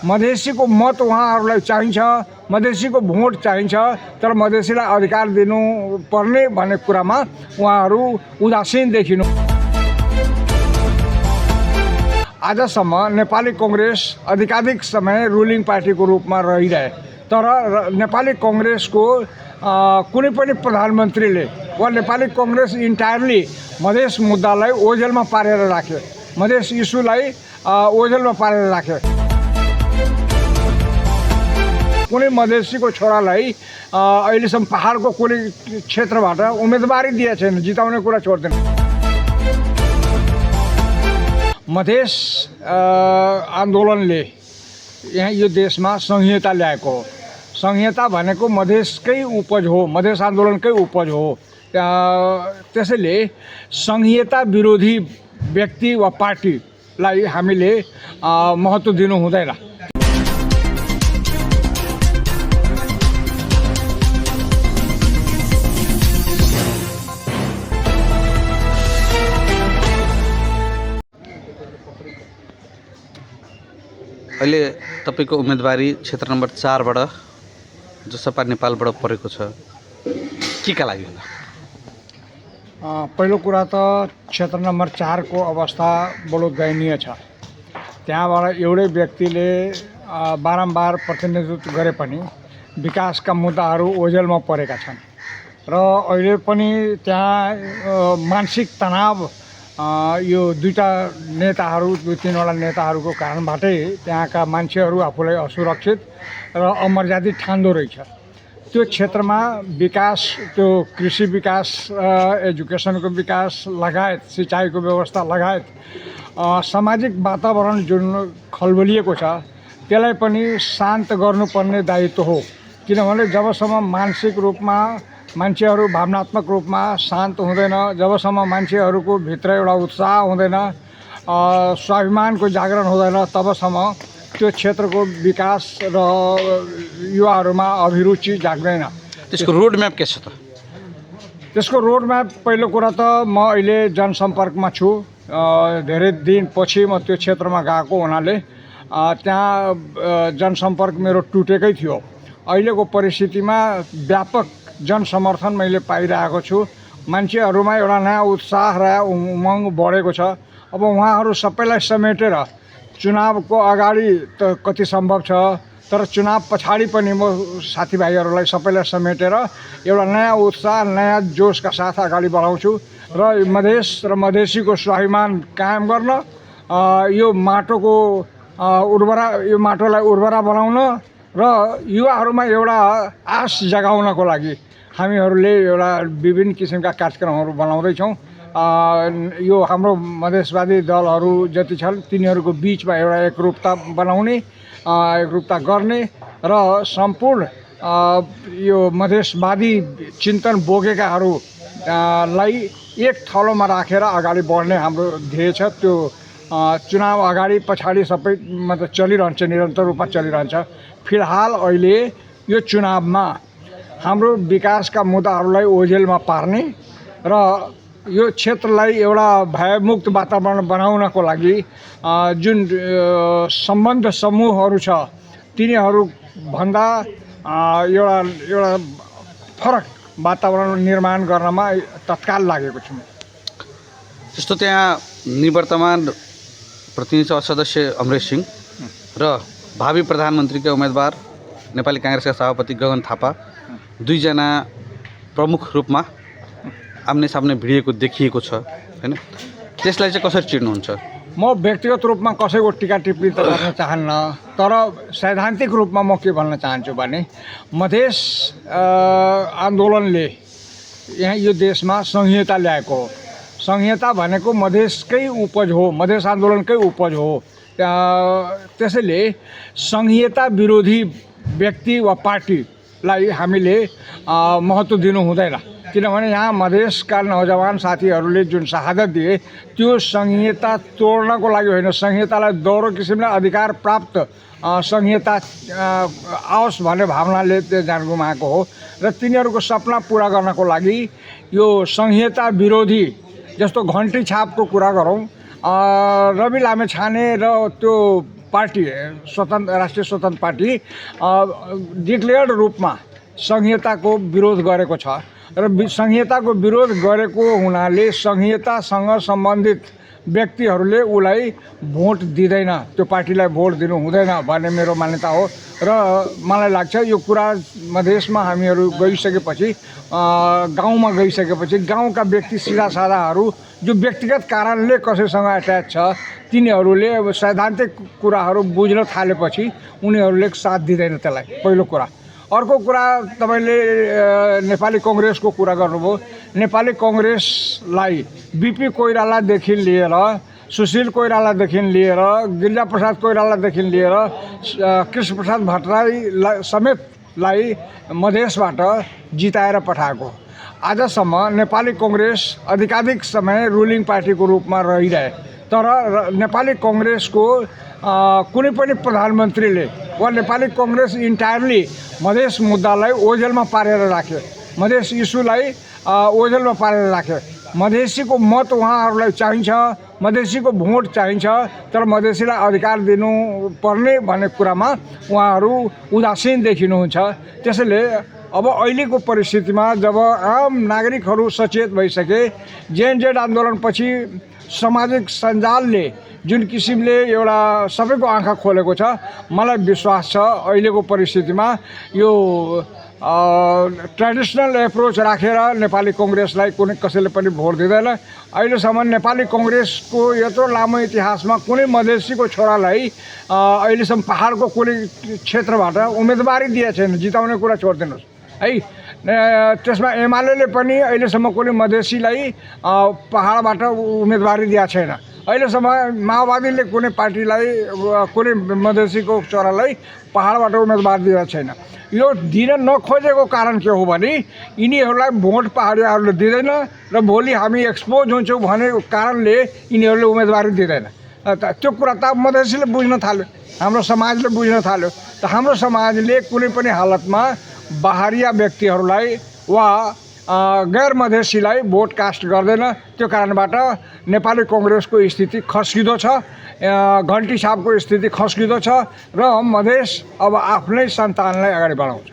मधेसीको मत उहाँहरूलाई चाहिन्छ, मधेसीको भोट चाहिन्छ, तर मधेसीलाई अधिकार दिनुपर्ने भन्ने कुरामा उहाँहरू उदासीन देखिनु। आजसम्म नेपाली कांग्रेस अधिकाधिक समय रुलिङ पार्टीको रूपमा रहिरहे, तर नेपाली कांग्रेसको कुनै पनि प्रधानमन्त्रीले वा नेपाली कांग्रेस इन्टायरली मधेस मुद्दालाई ओझेलमा पारेर राख्यो, मधेस इस्युलाई ओझेलमा पारेर राख्यो। कुनै मधेसीको छोरालाई अहिलेसम्म पहाडको कुनै क्षेत्रबाट उम्मेदवारी दिएको छैन, जिताउने कुरा छोड्दैन। मधेस आन्दोलनले यहाँ यो देशमा संहिता ल्याएको हो। संहिता भनेको मधेसकै उपज हो, मधेस आन्दोलनकै उपज हो। त्यसैले संहिता विरोधी व्यक्ति वा पार्टीलाई हामीले महत्त्व दिनु हुँदैन। अहिले तपाईको उम्मेदवारी क्षेत्र नम्बर 4 बाट जसपा नेपालबाट परेको छ, के लागि होला? पहिलो कुरा त क्षेत्र नम्बर 4 को अवस्था बडो दयनीय छ। त्यहाँबाट एउटै व्यक्तिले बारम्बार प्रतिनिधित्व गरे पनि विकासका मुद्दाहरू ओझेलमा परेका छन् र अहिले पनि त्यहाँ मानसिक तनाव यो दुईटा नेताहरू, दुई तीनवटा नेताहरूको कारणबाटै त्यहाँका मान्छेहरू आफूलाई असुरक्षित र अमर्यादित ठान्दो रहेछ। त्यो क्षेत्रमा विकास, त्यो कृषि विकास, एजुकेसनको विकास लगायत सिँचाइको व्यवस्था लगायत सामाजिक वातावरण जुन खलबलिएको छ त्यसलाई पनि शान्त गर्नुपर्ने दायित्व हो। किनभने जबसम्म मानसिक रूपमा मान्छेहरू भावनात्मक रूपमा शान्त हुँदैन, जबसम्म मान्छेहरूको भित्र एउटा उत्साह हुँदैन, स्वाभिमानको जागरण हुँदैन, तबसम्म त्यो क्षेत्रको विकास र युवाहरूमा अभिरुचि जाग्दैन। त्यसको रोड म्याप के छ त? त्यसको रोड म्याप पहिलो कुरा त म अहिले जनसम्पर्कमा छु। धेरै दिनपछि म त्यो क्षेत्रमा गएको हुनाले त्यहाँ जनसम्पर्क मेरो टुटेकै थियो। अहिलेको परिस्थितिमा व्यापक जनसमर्थन मैले पाइरहेको छु। मान्छेहरूमा एउटा नयाँ उत्साह र उमङ्ग बढेको छ। अब उहाँहरू सबैलाई समेटेर चुनावको अगाडि त कति सम्भव छ, तर चुनाव पछाडि पनि म साथीभाइहरूलाई सबैलाई समेटेर एउटा नयाँ उत्साह, नयाँ जोसका साथ अगाडि बढाउँछु र मधेस र मधेसीको स्वाभिमान कायम गर्न, यो माटोको यो माटोलाई उर्वरा बनाउन र युवाहरूमा एउटा आश जगाउनको लागि हामीहरूले एउटा विभिन्न किसिमका कार्यक्रमहरू बनाउँदैछौँ। यो हाम्रो मधेसवादी दलहरू जति छन् तिनीहरूको बिचमा एउटा एकरूपता बनाउने, एकरूपता गर्ने र सम्पूर्ण यो मधेसवादी चिन्तन बोकेकाहरूलाई एक थलोमा राखेर अगाडि बढ्ने हाम्रो ध्येय छ। त्यो चुनाव अगाडि पछाडि सबै मतलब चलिरहन्छ, निरन्तर रूपमा चलिरहन्छ। फिलहाल अहिले यो चुनावमा हाम्रो विकासका मुद्दाहरूलाई ओझेलमा पार्ने र यो क्षेत्रलाई एउटा भयमुक्त वातावरण बनाउनको लागि जुन सम्बन्ध समूहहरू छ तिनीहरूभन्दा एउटा फरक वातावरण निर्माण गर्नमा तत्काल लागेको छु। जस्तो त्यहाँ निवर्तमान प्रतिनिधि सभा सदस्य अमरेश सिंह र भावी प्रधानमन्त्रीका उम्मेदवार नेपाली कांग्रेसका सभापति गगन थापा दुईजना प्रमुख रूपमा आम्ने सामने भिडिएको देखिएको छ हैन? त्यसलाई चाहिँ कसरी चिर्नुहुन्छ? म व्यक्तिगत रूपमा कसैको टीका टिप्पणी त गर्न चाहन्न, तर सैद्धान्तिक रूपमा म के भन्न चाहन्छु भने मधेस आन्दोलनले यहाँ यो देशमा संहिता ल्याएको हो। संहिता भनेको मधेसकै उपज हो, मधेस आन्दोलनकै उपज हो। त्यसैले संहिता विरोधी व्यक्ति वा पार्टीलाई हामीले महत्त्व दिनु हुँदैन। किनभने यहाँ मधेसका नौजवान साथीहरूले जुन शहादत दिए त्यो संहिता तोड्नको लागि होइन, संहितालाई दोहोरो किसिमले अधिकार प्राप्त संहिता आओस् भन्ने भावनाले त्यो जान गुमाएको हो र तिनीहरूको सपना पुरा गर्नको लागि यो संहिता विरोधी जस्तो घन्टी छापको कुरा गरौँ, रवि लामेछाने र त्यो पार्टी स्वतन्त्र राष्ट्रिय स्वतन्त्र पार्टी डिक्लेयर्ड रूपमा संहिताको विरोध गरेको छ र संहिताको विरोध गरेको हुनाले संहितासँग सम्बन्धित व्यक्तिहरूले उसलाई भोट दिँदैन, त्यो पार्टीलाई भोट दिनु हुँदैन भन्ने मेरो मान्यता हो। र मलाई लाग्छ यो कुरा मधेसमा हामीहरू गइसकेपछि गाउँमा गइसकेपछि गाउँका व्यक्ति सिधासाधाहरू जो व्यक्तिगत कारणले कसैसँग एट्याच छ तिनीहरूले अब सैद्धान्तिक कुराहरू बुझ्न थालेपछि उनीहरूले साथ दिँदैन त्यसलाई, पहिलो कुरा। अर्को कुरा तपाईँले नेपाली कङ्ग्रेसको कुरा गर्नुभयो। नेपाली कङ्ग्रेसलाई बिपी कोइरालादेखि लिएर सुशील कोइरालादेखि लिएर गिरिजाप्रसाद कोइरालादेखि लिएर कृष्णप्रसाद भट्टराई समेतलाई मधेसबाट जिताएर पठाएको। आजसम्म नेपाली कङ्ग्रेस अधिकाधिक समय रुलिङ पार्टीको रूपमा रहिरहे, तर नेपाली कङ्ग्रेसको कुनै पनि प्रधानमन्त्रीले वा नेपाली कङ्ग्रेस इन्टायरली मधेस मुद्दालाई ओझेलमा पारेर राख्यो, मधेस इस्युलाई ओझेलमा पारेर राख्यो। मधेसीको मत उहाँहरूलाई चाहिन्छ, मधेसीको भोट चाहिन्छ, तर मधेसीलाई अधिकार दिनुपर्ने भन्ने कुरामा उहाँहरू उदासीन देखिनुहुन्छ। त्यसैले अब अहिलेको परिस्थितिमा जब आम नागरिकहरू सचेत भइसके, जेएनजेड आन्दोलनपछि सामाजिक सञ्जालले जुन किसिमले एउटा सबैको आँखा खोलेको छ, मलाई विश्वास छ अहिलेको परिस्थितिमा यो ट्रेडिसनल एप्रोच राखेर नेपाली कङ्ग्रेसलाई कुनै कसैले पनि भोट दिँदैन। अहिलेसम्म नेपाली कङ्ग्रेसको यत्रो लामो इतिहासमा कुनै मधेसीको छोरालाई अहिलेसम्म पहाडको कुनै क्षेत्रबाट उम्मेदवारी दिएको छैन, जिताउने कुरा छोडिदिनुहोस् है। त्यसमा एमाले पनि अहिलेसम्म कुनै मधेसीलाई पहाडबाट उम्मेदवारी दिएको छैन। अहिलेसम्म माओवादीले कुनै पार्टीलाई कुनै मधेसीको छोरालाई पहाडबाट उम्मेदवार दिएको छैन। यो दिन नखोजेको कारण के हो भने यिनीहरूलाई भोट पहाडियाहरूले दिँदैन र भोलि हामी एक्सपोज हुन्छौँ भनेको कारणले यिनीहरूले उम्मेदवारी दिँदैन। त्यो कुरा त मधेसीले बुझ्न थाल्यो, हाम्रो समाजले बुझ्न थाल्यो। त हाम्रो समाजले कुनै पनि हालतमा बाहिरिया व्यक्तिहरूलाई वा गैर मधेसीलाई भोट कास्ट गर्दैन। त्यो कारणबाट नेपाली कङ्ग्रेसको स्थिति खस्किँदो छ, घन्टी साहबको स्थिति खस्किँदो छ र मधेस अब आफ्नै सन्तानलाई अगाडि बढाउँछ।